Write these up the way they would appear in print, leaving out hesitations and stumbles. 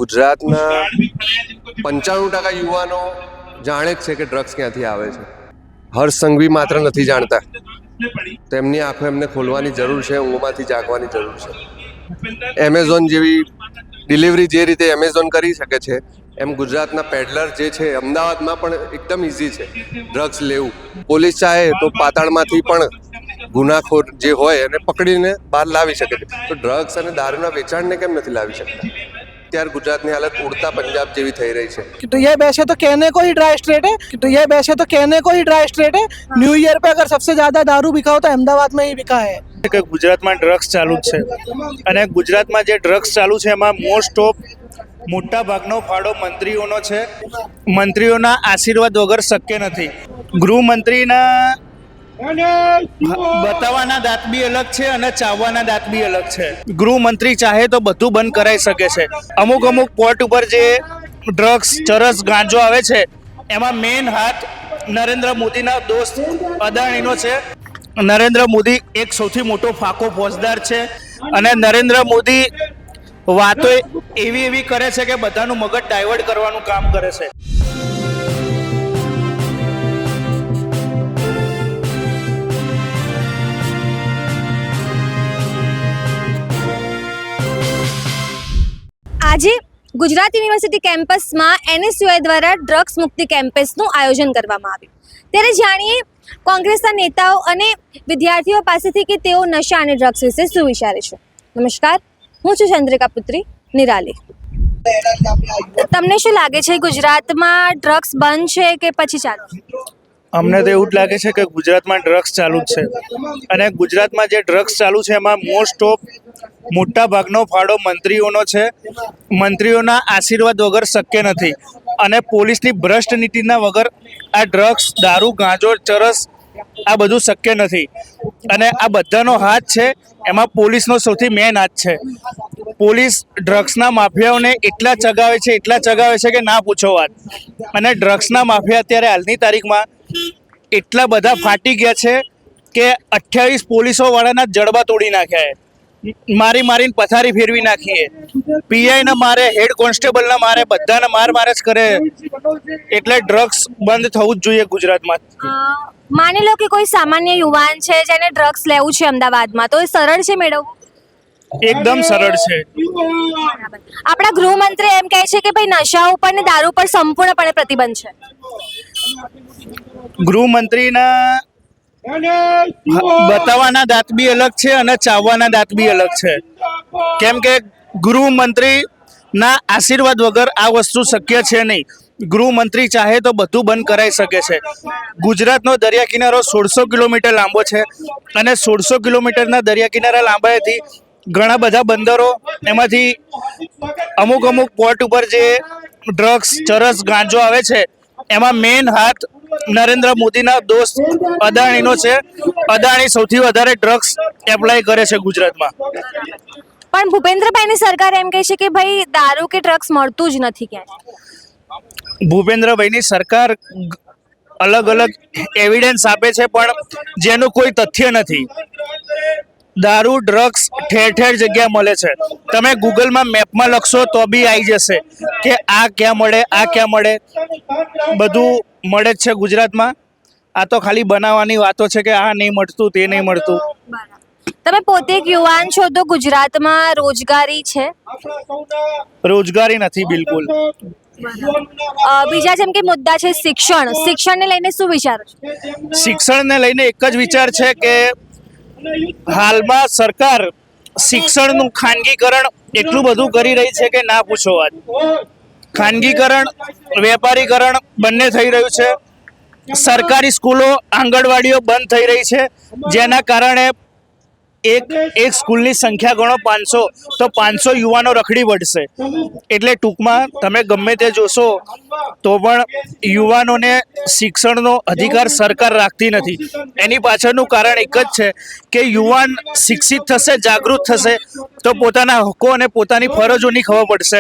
ગુજરાતના 95% યુવાનો જાણે જ છે કે ડ્રગ્સ ક્યાંથી આવે છે. હર્ષ સંઘવી માત્ર નથી જાણતા. તેમની આંખો એમને ખોલવાની જરૂર છે, ઊંઘમાંથી જાગવાની જરૂર છે. એમેઝોન જેવી ડિલિવરી જે રીતે એમેઝોન કરી શકે છે એમ ગુજરાતના પેડલર જે છે અમદાવાદમાં પણ એકદમ ઇઝી છે ડ્રગ્સ લેવું. પોલીસ ચાહે તો પાતાળમાંથી પણ ગુનાખોર જે હોય એને પકડીને બહાર લાવી શકે છે. તો ડ્રગ્સ અને દારૂના વેચાણને કેમ નથી લાવી શકતા? त्यार गुजरात ની हालत उड़ता पंजाब जेवी થઈ રહી છે. तो ये वैसे तो कहने को ही ड्राई स्टेट है, तो ये वैसे तो कहने को ही ड्राई स्टेट है. न्यू ईयर पे अगर सबसे ज्यादा दारू बिका हो तो अहमदाबाद में ही बिका है. કે ગુજરાતમાં ડ્રગ્સ ચાલુ જ છે અને ગુજરાતમાં જે ડ્રગ્સ ચાલુ છે એમાં મોસ્ટ ઓફ મોટા ભાગનો ફાળો મંત્રીઓનો છે. મંત્રીઓના આશીર્વાદ વગર શક્ય નથી. ગૃહમંત્રીના બતાવવાના દાંત બી અલગ છે અને ચાવવાના દાંત બી અલગ છે. ગૃહમંત્રી ચાહે તો બધું બંધ કરાવી શકે છે. અમુક પોર્ટ ઉપર જે ડ્રગ્સ ચરસ ગાંજો આવે છે એમાં મેઇન હાથ નરેન્દ્ર મોદીના દોસ્ત અદાણીનો છે. નરેન્દ્ર મોદી એક સૌથી મોટો ફાકો ફોજદાર છે અને નરેન્દ્ર મોદી વાતો એવી કરે છે કે બધાનું મગજ ડાયવર્ટ કરવાનું કામ કરે છે. આજે ગુજરાત યુનિવર્સિટી કેમ્પસમાં એનએસયુઆઈ દ્વારા ડ્રગ્સ મુક્તિ કેમ્પસનું આયોજન કરવામાં આવ્યું. ત્યારે જાણીએ કોંગ્રેસના નેતાઓ અને વિદ્યાર્થીઓ પાસેથી કે તેઓ નશા અને ડ્રગ્સ વિશે શું વિચારે છે. નમસ્કાર, હું છું ચંદ્રિકા પુત્રી નિરાલી. તમને શું લાગે છે, ગુજરાતમાં ડ્રગ્સ બંધ છે કે પછી ચાલુ છે? અમને તો એવું જ લાગે છે કે ગુજરાતમાં ડ્રગ્સ ચાલુ જ છે અને ગુજરાતમાં જે ડ્રગ્સ ચાલુ છે એમાં મોસ્ટ ઓફ મોટા ભાગનો ફાળો મંત્રીઓનો છે. મંત્રીઓના આશીર્વાદ વગર શક્ય નથી અને પોલીસની ભ્રષ્ટ નીતિના વગર આ ડ્રગ્સ, દારૂ, ગાંજો, ચરસ આ બધું શક્ય નથી અને આ બધાનો હાથ છે. એમાં પોલીસનો સૌથી મેઇન હાથ છે. પોલીસ ડ્રગ્સના માફિયાઓને એટલા ચગાવે છે કે ના પૂછો વાત. અને ડ્રગ્સના માફિયા અત્યારે હાલની તારીખમાં એટલા બધા ફાટી ગયા છે કે 28 પોલીસો વાળાના જડબા તોડી નાખ્યા. મારીને પથારી ફેરવી નાખીએ. પીઆઈને મારે, હેડ કોન્સ્ટેબલને મારે, બધાને માર જ કરે. એટલે ડ્રગ્સ બંધ થવું જ જોઈએ ગુજરાતમાં. માની લો કે કોઈ સામાન્ય યુવાન છે જેને ડ્રગ્સ લેવું છે અમદાવાદમાં, તો એ સરળ છે મેળવવું? એકદમ સરળ છે. આપણા ગૃહમંત્રી એમ કહે છે કે ભાઈ નશા ઉપર ને દારૂ પર સંપૂર્ણપણે પ્રતિબંધ છે. ગૃહમંત્રીના બતાવવાના દાંત બી અલગ છે અને ચાવવાના દાંત બી અલગ છે. કેમ કે ગૃહમંત્રીના આશીર્વાદ વગર આ વસ્તુ શક્ય છે નહીં. ગૃહમંત્રી ચાહે તો બધું બંધ કરાવી શકે છે. ગુજરાતનો દરિયા કિનારો 1600 કિલોમીટર લાંબો છે અને 1600 કિલોમીટરના દરિયા કિનારા લાંબાથી ઘણા બધા બંદરો, એમાંથી અમુક પોર્ટ ઉપર જે ડ્રગ્સ, ચરસ, ગાંજો આવે છે એમાં મેઇન હાથ નરેન્દ્ર મોદીના દોસ્ત અદાણીનો છે. અદાણી સૌથી વધારે ડ્રગ્સ એપ્લાય કરે છે ગુજરાતમાં. પણ ભૂપેન્દ્રભાઈની સરકાર એમ કહે છે કે ભાઈ દારૂ કે ડ્રગ્સ મળતું જ નથી ક્યાંય. ભૂપેન્દ્રભાઈની સરકાર અલગ એવિડન્સ આપે છે પણ જેનું કોઈ તથ્ય નથી. દારૂ, ડ્રગ્સ ઠેર જગ્યા મળે છે. તમે ગૂગલમાં મેપમાં લખશો તો બી આવી જશે કે આ ક્યાં મળે. બધું મળે જ છે ગુજરાતમાં. આ તો ખાલી બનાવવાની વાતો છે કે આ નહીં મળતું, તે નહીં મળતું. તમે પોતે એક યુવાન છો, તો ગુજરાતમાં રોજગારી છે? રોજગારી નથી બિલકુલ. બીજા જેમ કે મુદ્દા છે શિક્ષણને લઈને શું વિચારો છો? શિક્ષણને લઈને એક જ વિચાર છે કે હાલમાં સરકાર શિક્ષણનું ખાનગીકરણ એટલું બધું કરી રહી છે કે ના પૂછો વાત. ખાનગીકરણ, વેપારીકરણ બંને થઈ રહ્યું છે. સરકારી સ્કૂલો, આંગણવાડીઓ બંધ થઈ રહી છે, જેના કારણે એક સ્કૂલની સંખ્યા ગણો 500 તો 500 યુવાનો રખડી પડશે. એટલે ટૂંકમાં તમે ગમે તે જોશો તો પણ યુવાનોને શિક્ષણનો અધિકાર સરકાર રાખતી નથી. એની પાછળનું કારણ એક જ છે કે યુવાન શિક્ષિત થશે, જાગૃત થશે તો પોતાના હકો અને પોતાની ફરજોની ખબર પડશે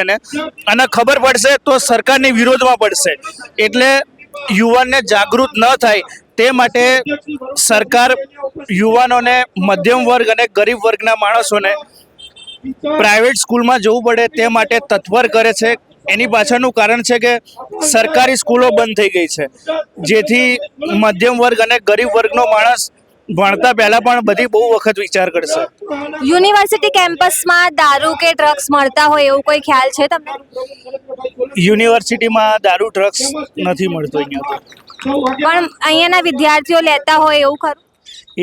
અને ખબર પડશે તો સરકારની વિરોધમાં પડશે. એટલે યુવાનને જાગૃત ન થાય તે માટે સરકાર યુવાનોને, મધ્યમ વર્ગ અને ગરીબ વર્ગના માણસોને પ્રાઇવેટ સ્કૂલમાં જવું પડે તે માટે તત્પર કરે છે. એની પાછળનું કારણ છે કે સરકારી સ્કૂલો બંધ થઈ ગઈ છે, જેથી મધ્યમ વર્ગ અને ગરીબ વર્ગનો માણસ ભણતા પહેલા પણ બધી બહુ વખત વિચાર કરશે. યુનિવર્સિટી કેમ્પસમાં દારૂ કે ડ્રગ્સ મળતા હોય એવું કોઈ ખ્યાલ છે તમને? યુનિવર્સિટીમાં દારૂ ડ્રગ્સ નથી મળતો અહીંયા તો. પણ અહીંયાના વિદ્યાર્થીઓ લેતા હોય એવું ખરું?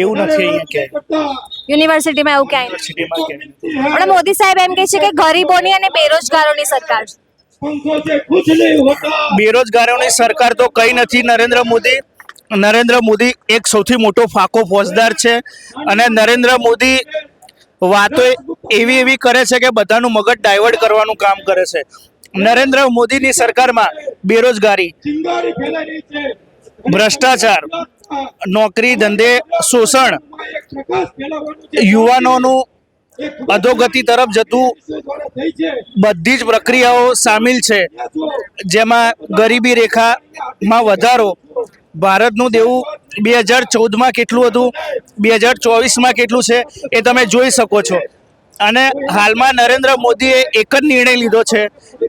એવું નથી અહીંયા ક્યાંય. યુનિવર્સિટીમાં એવું ક્યાંય નથી. યુનિવર્સિટીમાં ક્યાંય નથી. પણ મોદી સાહેબ એમ કહે છે કે ગરીબોની અને બેરોજગારોની સરકાર છે. બેરોજગારોની સરકાર તો કઈ નથી. નરેન્દ્ર મોદી એક સૌથી મોટો ફાકો ફોજદાર છે અને નરેન્દ્ર મોદી વાતો એવી કરે છે કે બધાનું મગજ ડાયવર્ટ કરવાનું કામ કરે છે. નરેન્દ્ર મોદીની સરકારમાં બેરોજગારી, ભ્રષ્ટાચાર, નોકરી ધંધે શોષણ, યુવાનોનું અધોગતિ તરફ જતું બધી જ પ્રક્રિયાઓ સામેલ છે, જેમાં ગરીબી રેખામાં વધારો. ભારતનું દેવું 2014માં કેટલું હતું, 2024માં કેટલું છે એ તમે જોઈ શકો છો. અને હાલમાં નરેન્દ્ર મોદીએ એક જ નિર્ણય લીધો છે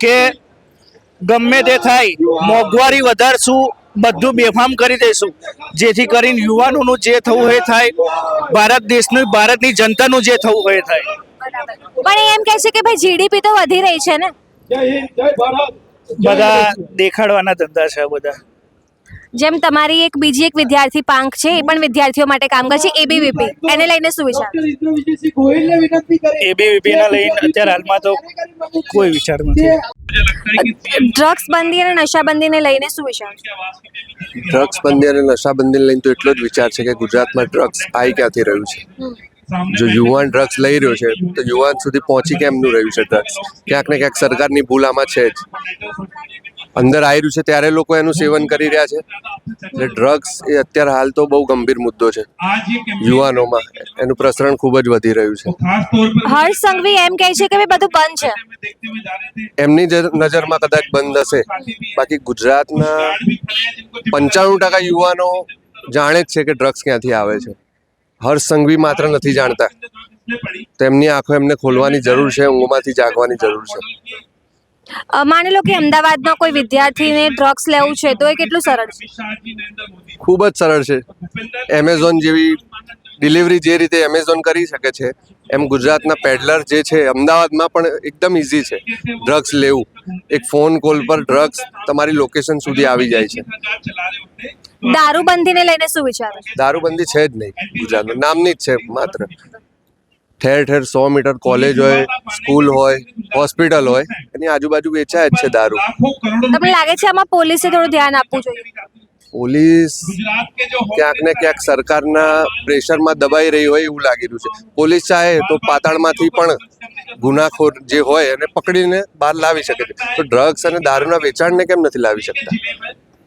કે ગમે તે થાય મોંઘવારી વધારશું, બધું બેફામ કરી દઈશું, જેથી કરીને યુવાનોનું જે થવું એ થાય, ભારતની જનતાનું જે થવું એ થાય. પણ એ એમ કહે છે કે ભાઈ જીડીપી તો વધી રહી છે ને. બધા દેખાડવાના ધંધા છે બધા. જેમ તમારી બીજી એક વિદ્યાર્થી પાંખ છે, એ પણ વિદ્યાર્થીઓ માટે કામ કરે છે, એબીવીપી, એને લઈને શું વિચાર? એબીવીપી ના લઈને અત્યારે હાલમાં તો કોઈ વિચાર નથી. ડ્રગ્સ બંધી અને નશાબંધીને લઈને શું વિચાર? ડ્રગ્સ બંધી અને નશાબંધીને લઈને તો એટલો જ વિચાર છે કે ગુજરાતમાં ડ્રગ્સ આવી ક્યાંથી રહ્યું છે. જો યુવાન ડ્રગ્સ લઈ રહ્યો છે તો યુવાન સુધી પહોંચી કેમનું રહ્યું છે ડ્રગ્સ? ક્યાંક ને ક્યાંક સરકારની ભૂલ આમાં છે જ. અંદર આવી રહ્યું છે ત્યારે લોકો એનું સેવન કરી રહ્યા છે. એટલે ડ્રગ્સ એ અત્યારે હાલ તો બહુ ગંભીર મુદ્દો છે યુવાનોમાં. એનું પ્રસરણ ખૂબ જ વધી રહ્યું છે. હર્ષ સંઘવી એમ કહે છે કે ભાઈ બધું બંધ છે. એમની નજરમાં કદાચ બંધ હશે, બાકી ગુજરાતના 95% યુવાનો જાણે જ છે કે ડ્રગ્સ ક્યાંથી આવે છે. હર્ષ સંઘવી માત્ર નથી જાણતા. તેમની આંખો એમને ખોલવાની જરૂર છે, ઊંઘમાંથી જાગવાની જરૂર છે. માની લો કે અમદાવાદમાં કોઈ વિદ્યાર્થીને ડ્રગ્સ લેવું છે તો એ કેટલું સરળ છે? ખૂબ જ સરળ છે. એમેઝોન જેવી ડિલિવરી જે રીતે એમેઝોન કરી શકે છે, એમ ગુજરાતના પેડલર જે છે અમદાવાદમાં પણ એકદમ ઇઝી છે ડ્રગ્સ લેવું. એક ફોન કોલ પર ડ્રગ્સ તમારી લોકેશન સુધી આવી જાય છે. દારૂબંધીને લઈને શું વિચારો? દારૂબંધી છે જ નહીં ગુજરાતમાં, નામની જ છે માત્ર. ઠેર ઠેર 100 મીટર કોલેજ હોય, સ્કૂલ હોય, હોસ્પિટલ હોય, એની આજુબાજુ વેચાય જ છે દારૂ. તમને લાગે છે આમાં પોલીસે થોડું ધ્યાન આપવું જોઈએ? પોલીસ ક્યાંક ને ક્યાંક સરકારના પ્રેશરમાં દબાઈ રહી હોય એવું લાગી રહ્યું છે. પોલીસ ચાહે તો પાતાળમાંથી પણ ગુનાખોર જે હોય એને પકડીને બહાર લાવી શકે છે, તો ડ્રગ્સ અને દારૂના વેચાણને કેમ નથી લાવી શકતા?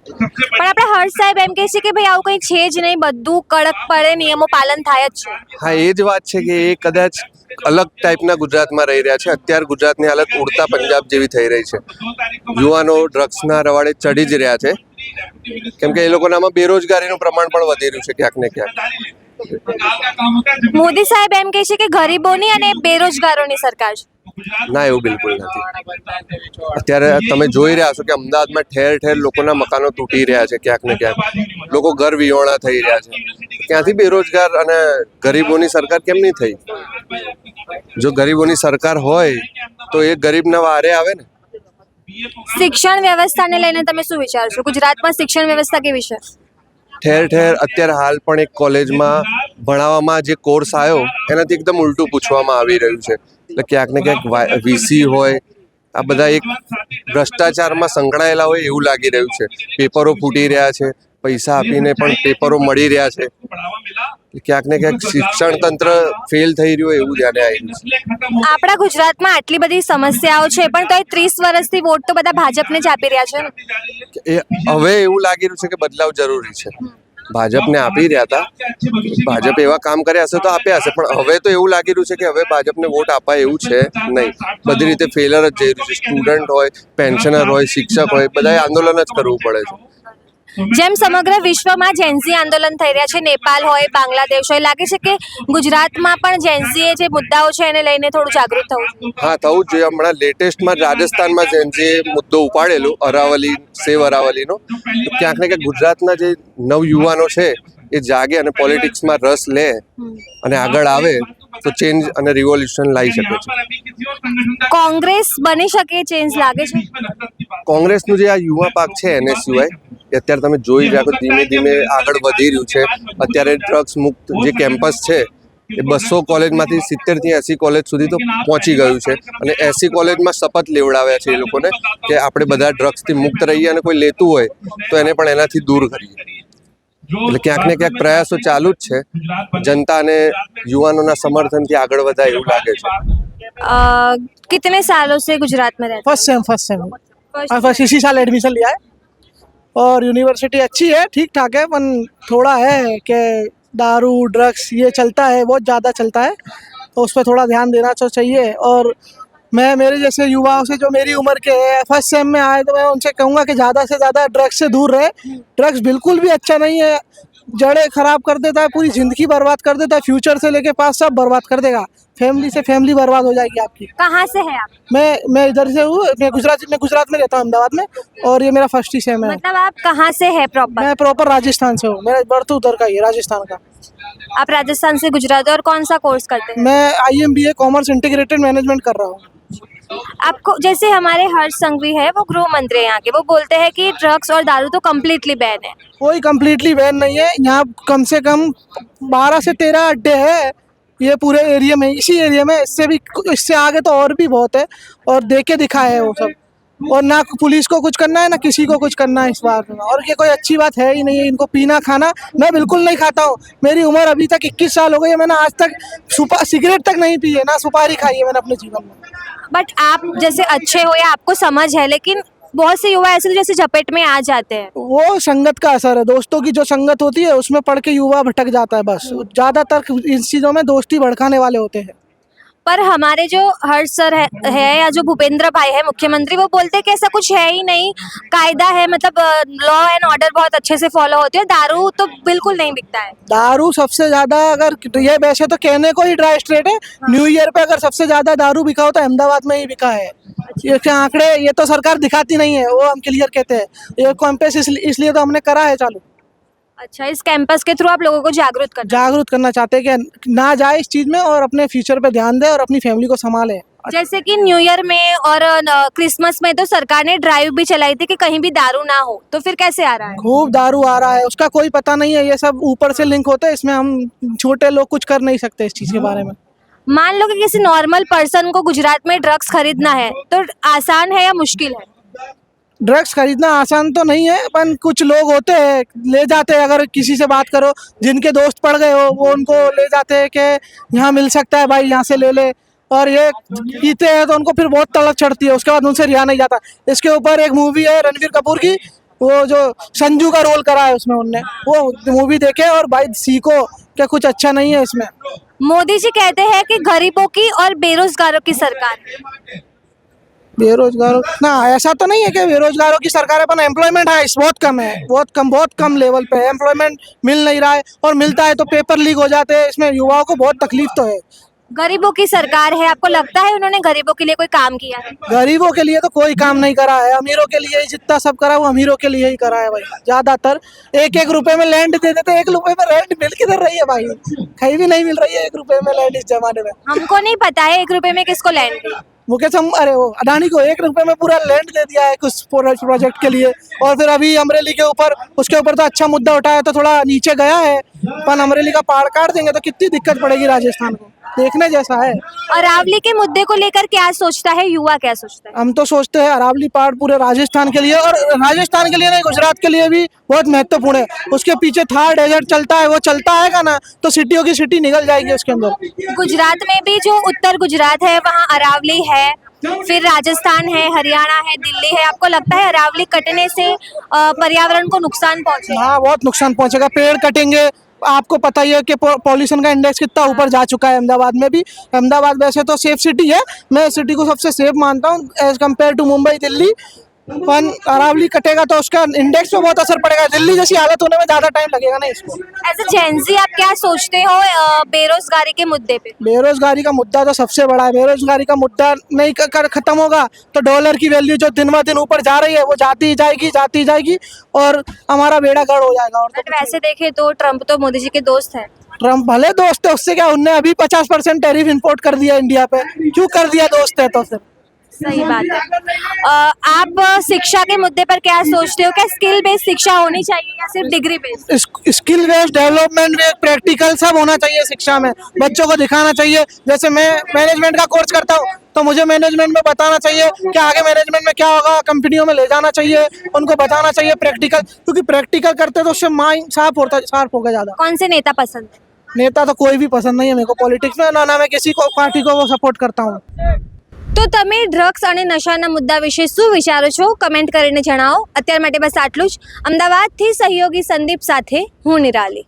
પણ આપણે હર્ષ સાહેબ એમ કહે છે કે ભાઈ આવું કંઈ છે જ નહીં, બધું કડકપણે નિયમો પાલન થાય જ છે. હા, એ જ વાત છે કે એ કદાચ અલગ ટાઈપના ગુજરાતમાં રહી રહ્યા છે. અત્યારે ગુજરાતની હાલત ઉડતા પંજાબ જેવી થઈ રહી છે. યુવાનો ડ્રગ્સના રવાડે ચડી જ રહ્યા છે, કેમ કે એ લોકોનામાં બેરોજગારીનું પ્રમાણ પણ વધી રહ્યું છે ક્યાંક ને ક્યાંક. મોદી સાહેબ એમ કહે છે કે ગરીબોની અને બેરોજગારોની સરકાર છે. ના, એવું બિલકુલ નથી. અત્યારે તમે જોઈ રહ્યા છો કે અમદાવાદમાં ઠેર ઠેર લોકોના મકાનો તૂટી રહ્યા છે ક્યાંક ને ક્યાંક. લોકો ઘર વિહોણા થઈ રહ્યા છે. ક્યાંથી બેરોજગાર અને ગરીબોની સરકાર કેમ નહીં થઈ? જો ગરીબોની સરકાર હોય તો એ ગરીબના વારે આવે ને. શિક્ષણ વ્યવસ્થાને લઈને તમે શું વિચારો છો? ગુજરાતમાં શિક્ષણ વ્યવસ્થા કેવી છે? ઠેર ઠેર અત્યારે હાલ પણ એક કોલેજમાં ભણાવવામાં જે કોર્સ આવ્યો એનાથી એકદમ ઉલટું પૂછવામાં આવી રહ્યું છે. એટલે ક્યાંક ને ક્યાંક વીસી હોય, આ બધા એક ભ્રષ્ટાચારમાં સંકળાયેલા હોય એવું લાગી રહ્યું છે. પેપરો ફૂટી રહ્યા છે, પૈસા આપીને પણ પેપરો મળી રહ્યા છે. ક્યાંક ને ક્યાંક શિક્ષણ તંત્ર ફેલ થઈ રહ્યું એવું ધ્યાને આવી રહ્યું છે. આપણા ગુજરાતમાં આટલી બધી સમસ્યાઓ છે પણ તોય 30 વર્ષથી વોટ તો બધા ભાજપને જ આપી રહ્યા છે ને. એ હવે એવું લાગી રહ્યું છે કે બદલાવ જરૂરી છે. ભાજપને આપી રહ્યા હતા, ભાજપ એવા કામ કર્યા હશે તો આપ્યા હશે, પણ હવે તો એવું લાગી રહ્યું છે કે હવે ભાજપને વોટ અપાય એવું છે નહીં. બધી રીતે ફેલર જ જઈ રહ્યું છે. સ્ટુડન્ટ હોય, પેન્શનર હોય, શિક્ષક હોય, બધાએ આંદોલન જ કરવું પડે છે. જેમ સમગ્ર વિશ્વમાં જેન્ઝી આંદોલન થઈ રહ્યા છે, નેપાલ હોય, બાંગ્લાદેશ હોય, લાગે છે કે ગુજરાતમાં પણ જેન્ઝીએ જે મુદ્દાઓ છે એને લઈને થોડું જાગૃત થવું જોઈએ. હા, થવું જ જોઈએ. હમણાં લેટેસ્ટમાં રાજસ્થાનમાં જે મુદ્દો ઉપાડેલો અરાવલી સેવ અરાવલીનો, તો ક્યાંક ને ક્યાંક ગુજરાતના જે નવયુવાનો છે એ જાગે અને પોલિટિક્સમાં રસ લે અને આગળ આવે તો ચેન્જ અને રિવોલ્યુશન લાવી શકે છે. કોંગ્રેસ બની શકે ચેન્જ લાગે છે? કોંગ્રેસનું જે આ યુવા પાક છે NSUI, એ અત્યારે તમે જોઈ રહ્યા તો ધીમે ધીમે આગળ વધી રહ્યું છે. અત્યારે ડ્રગ્સ મુક્ત જે કેમ્પસ છે એ 200 કોલેજમાંથી 70 થી 80 કોલેજ સુધી તો પહોંચી ગયું છે અને 80 કોલેજમાં શપથ લેવડાવ્યા છે એ લોકોને કે આપણે બધા ડ્રગ્સથી મુક્ત રહીએ અને કોઈ લેતું હોય તો એને પણ એનાથી દૂર કરીએ. એટલે ક્યાંક ને ક્યાંક પ્રયાસો ચાલુ જ છે. જનતા અને યુવાનોના સમર્થનથી આગળ વધાય એવું લાગે છે. कितने सालों से गुजरात में रहते फर्स्ट सेम बस इसी साल एडमिशन लिया है और यूनिवर्सिटी अच्छी है, ठीक ठाक है, पर थोड़ा है कि दारू ड्रग्स ये चलता है, बहुत ज़्यादा चलता है, तो उस पर थोड़ा ध्यान देना तो चाहिए. और मैं मेरे जैसे युवाओं से जो मेरी उम्र के हैं फर्स्ट सेम में आए तो मैं उनसे कहूँगा कि ज़्यादा से ज़्यादा ड्रग्स से दूर रहे. ड्रग्स बिल्कुल भी अच्छा नहीं है, जड़ें खराब कर देता है, पूरी ज़िंदगी बर्बाद कर देता है, फ्यूचर से लेके पास सब बर्बाद कर देगा. फैमिली से फैमिली बर्बाद हो जाएगी आपकी. कहाँ से है आप? मैं इधर से हूँ, मैं गुजरात में रहता हूँ, अहमदाबाद में, और ये मेरा फर्स्ट ही सेम है. मतलब आप कहाँ से है प्रॉपर? मैं प्रॉपर राजस्थान से हूँ, मेरा बर्थ उधर का ही है, राजस्थान का. आप राजस्थान से गुजरात और कौन सा कोर्स करते हैं? मैं IMBA कॉमर्स इंटीग्रेटेड मैनेजमेंट कर रहा हूँ. आपको जैसे हमारे हर्ष संघवी है, वो गृह मंत्री हैं यहाँ के, वो बोलते हैं कि ड्रग्स और दारू तो कम्प्लीटली बैन है. कोई कम्प्लीटली बैन नहीं है. यहाँ कम से कम 12 से 13 अड्डे हैं ये पूरे एरिया में, इसी एरिया में. इससे आगे तो और भी बहुत है, और देख के दिखाए है वो सब. और ना पुलिस को कुछ करना है ना किसी को कुछ करना है इस बार. और ये कोई अच्छी बात है ही नहीं है. इनको पीना खाना मैं बिल्कुल नहीं खाता हूँ. मेरी उम्र अभी तक 21 साल हो गई है, मैंने आज तक सिगरेट तक नहीं पी है, ना सुपारी खाई है मैंने अपने जीवन में. बट आप जैसे अच्छे हो या आपको समझ है, लेकिन बहुत से युवा ऐसे तो जैसे झपेट में आ जाते हैं. वो संगत का असर है, दोस्तों की जो संगत होती है उसमें पढ़ के युवा भटक जाता है. बस ज़्यादातर इस चीज़ों में दोस्ती भड़काने वाले होते हैं. पर हमारे जो हर्ष सर है या जो भूपेंद्र भाई है मुख्यमंत्री, वो बोलते हैं कि ऐसा कुछ है ही नहीं, कायदा है, मतलब लॉ एंड ऑर्डर बहुत अच्छे से फॉलो होती है, दारू तो बिल्कुल नहीं बिकता है. दारू सबसे ज्यादा, अगर ये वैसे तो कहने को ही ड्राई स्टेट है, न्यू ईयर पे अगर सबसे ज्यादा दारू बिका हो तो अहमदाबाद में ही बिका है. ये आंकड़े ये तो सरकार दिखाती नहीं है, वो हम क्लियर कहते हैं. ये कैंपेस इसलिए तो हमने करा है चालू. अच्छा, इस कैंपस के थ्रू आप लोगों को जागरूक करना चाहते हैं कि ना जाए इस चीज में और अपने फ्यूचर पे ध्यान दे और अपनी फैमिली को संभाले. जैसे कि न्यू ईयर में और क्रिसमस में तो सरकार ने ड्राइव भी चलाई थी कि कहीं भी दारू ना हो, तो फिर कैसे आ रहा है? खूब दारू आ रहा है, उसका कोई पता नहीं है. ये सब ऊपर से लिंक होता है, इसमें हम छोटे लोग कुछ कर नहीं सकते इस चीज के बारे में. मान लो कि किसी नॉर्मल पर्सन को गुजरात में ड्रग्स खरीदना है, तो आसान है या मुश्किल है? ड्रग्स खरीदना आसान तो नहीं है, पर कुछ लोग होते हैं ले जाते हैं. अगर किसी से बात करो, जिनके दोस्त पड़ गए हो, वो उनको ले जाते हैं कि यहाँ मिल सकता है भाई, यहाँ से ले ले. और ये पीते हैं तो उनको फिर बहुत तड़प चढ़ती है, उसके बाद उनसे रिहा नहीं जाता. इसके ऊपर एक मूवी है रणवीर कपूर की, वो जो संजू का रोल करा है उसमें उनने, वो मूवी देखे और भाई सीखो क्या कुछ अच्छा नहीं है इसमें. मोदी जी कहते हैं कि गरीबों की और बेरोजगारों की सरकार है. बेरोजगारों ना, ऐसा तो नहीं है कि बेरोजगारों की सरकार है, पर एम्प्लॉयमेंट है बहुत कम है, बहुत कम लेवल पे एम्प्लॉयमेंट मिल नहीं रहा है. और मिलता है तो पेपर लीक हो जाते हैं. इसमें युवाओं को बहुत तकलीफ तो है. गरीबों की सरकार है, आपको लगता है उन्होंने गरीबों के लिए कोई काम किया है? गरीबों के लिए तो कोई काम नहीं करा है. अमीरों के लिए ही जितना सब करा, वो अमीरों के लिए ही करा है भाई. ज्यादातर 1-1 रुपए में लैंड दे देते. 1 रुपए में लैंड मिल किधर रही है भाई? कहीं भी नहीं मिल रही है 1 रुपए में लैंड इस जमाने में. हमको नहीं पता है 1 रुपए में किसको लैंड दी. मुकेश अरे वो अडानी को 1 रुपए में पूरा लैंड दे दिया है कुछ प्रोजेक्ट के लिए. और फिर अभी अमरेली के ऊपर, उसके ऊपर तो अच्छा मुद्दा उठाया तो थोड़ा नीचे गया है, पर अमरेली का पहाड़ काट देंगे तो कितनी दिक्कत पड़ेगी राजस्थान को. देखने जैसा है. अरावली के मुद्दे को लेकर क्या सोचता है युवा, क्या सोचता है? हम तो सोचते हैं अरावली पहाड़ पूरे राजस्थान के लिए, और राजस्थान के लिए नहीं, गुजरात के लिए भी बहुत महत्वपूर्ण है. उसके पीछे थार डेजर्ट चलता है, वो चलता है ना तो सिटियों की सिटी निकल जाएगी उसके अंदर. गुजरात में भी जो उत्तर गुजरात है वहाँ अरावली है, फिर राजस्थान है, हरियाणा है, दिल्ली है. आपको लगता है अरावली कटने से पर्यावरण को नुकसान पहुँचेगा? हाँ, बहुत नुकसान पहुंचेगा. पेड़ कटेंगे. आपको पता ही है कि पॉल्यूशन का इंडेक्स कितना ऊपर जा चुका है अहमदाबाद में भी. अहमदाबाद वैसे तो सेफ सिटी है, मैं सिटी को सबसे सेफ मानता हूँ as compare to Mumbai, Delhi. पर अरावली कटेगा तो उसका इंडेक्स पे बहुत असर पड़ेगा। दिल्ली जैसी हालत होने में ज़्यादा टाइम लगेगा ना इसको। एज अ जेंजी आप क्या सोचते हो बेरोजगारी के मुद्दे पे? बेरोजगारी का मुद्दा तो सबसे बड़ा है। बेरोजगारी का मुद्दा नहीं कर खत्म होगा तो डॉलर की वैल्यू जो दिन ब दिन ऊपर जा रही है वो जाती ही जाएगी और हमारा बेड़ा गर्क हो जाएगा। और बट वैसे देखे तो ट्रम्प तो मोदी जी के दोस्त हैं। ट्रम्प भले दोस्त है, उससे क्या, उनने अभी 50% टैरिफ इंपोर्ट कर दिया इंडिया पे। क्यों कर दिया? दोस्त है तो फिर। सही बात है। आप शिक्षा के मुद्दे पर क्या सोचते हो? क्या स्किल बेस्ड शिक्षा होनी चाहिए या सिर्फ degree based? Skill based development में प्रैक्टिकल सब होना चाहिए शिक्षा में। बच्चों को दिखाना चाहिए। जैसे मैं मैनेजमेंट का कोर्स करता हूँ तो मुझे मैनेजमेंट में बताना चाहिए कि आगे मैनेजमेंट में क्या होगा, कंपनियों में ले जाना चाहिए, उनको बताना चाहिए प्रैक्टिकल, क्योंकि प्रैक्टिकल करते तो उससे माइंड शार्प होगा ज़्यादा। कौन से नेता पसंद है? नेता तो कोई भी पसंद नहीं है मेरे को पॉलिटिक्स में, ना मैं किसी को पार्टी को वो सपोर्ट करता हूँ। તો તમે ડ્રગ્સ અને નશાના મુદ્દા વિશે શું વિચારો છો? કમેન્ટ કરીને જણાવો. અત્યાર માટે બસ આટલું જ. અમદાવાદથી સહયોગી સંદીપ સાથે હું નિરાલી.